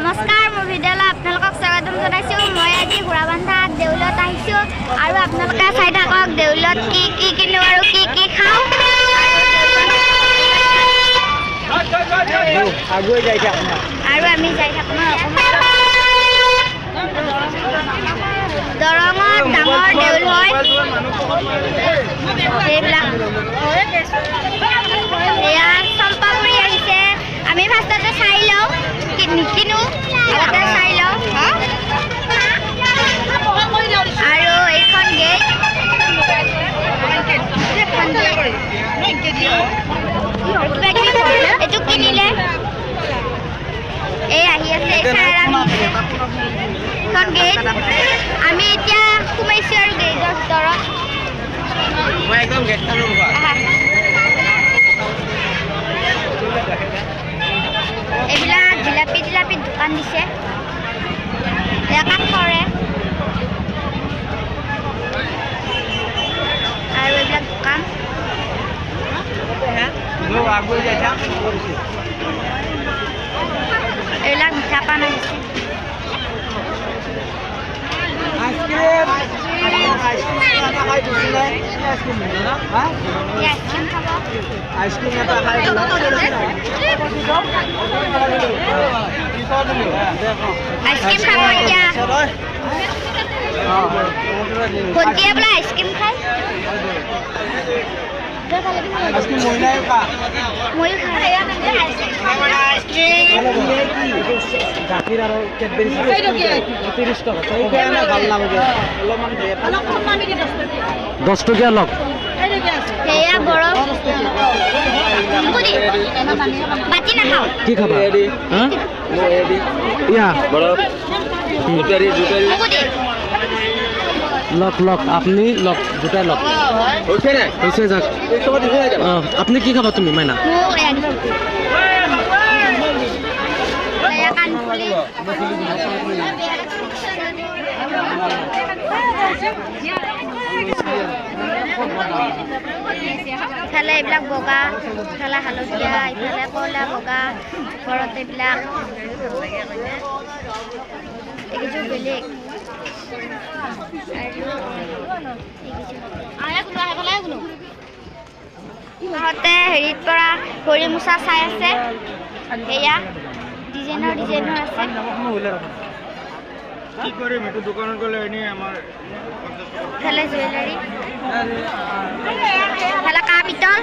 নমস্কাৰ মোৰ ভিডিঅ'লৈ আপোনালোকক স্বাগতম জনাইছোঁ। মই আজি ঘোঁৰাবান্ধা দেউলত আহিছোঁ আৰু আপোনালোকে চাই থাকক দেউলত কি কি কিনো আৰু কি কি খাওঁ। আৰু আমি যাই থাকোঁ দৰঙত ডাঙৰ দেউল হয় সেইবিলাক। এয়া চম্পাপুৰি আহিছে। আমি ফাৰ্ষ্টতে চাই লওঁ নিকিনো আগতে চাই লওঁ। আৰু এইখন গেট এইটো কিনিলে এই আহি আছে এইখন গেট। আমি এতিয়া সোমাইছোঁ আৰু গেটৰ ভিতৰত। এইবিলাক জিলাপি দোকান দিছে কাঠৰে আৰু এইবিলাক দোকান। এইবিলাক মিঠা পান আহিছে। আইচক্ৰীম খাব এতিয়া ভণ্টিয়ে বোলে আইচক্ৰীম খায়। ময়ো গাখীৰ আৰু কেডবেৰী 30 টকা 10 টকীয়া লওক। সেয়া বৰফ বাটি নাখাওঁ। কি খাবা? ইয়া লওক আপনি লওক দুটাই লওক হৈছে যাক। আপনি কি খাবা তুমি মাইনা? ইফালে এইবিলাক বগা, ইফালে হালধীয়া, ইফালে কলা বগা, ঘৰত এইবিলাক এইকেইযোৰ বেলেগ। সিহঁতে হেৰিত পৰা ভৰি মোচা চাই আছে। সেয়া ডিজাইনৰ আছে। কি কৰিম এইটো দোকানত গ'লে এনেই আমাৰ ইফালে জুৱেলাৰী, ইফালে কাঁহ পিতল।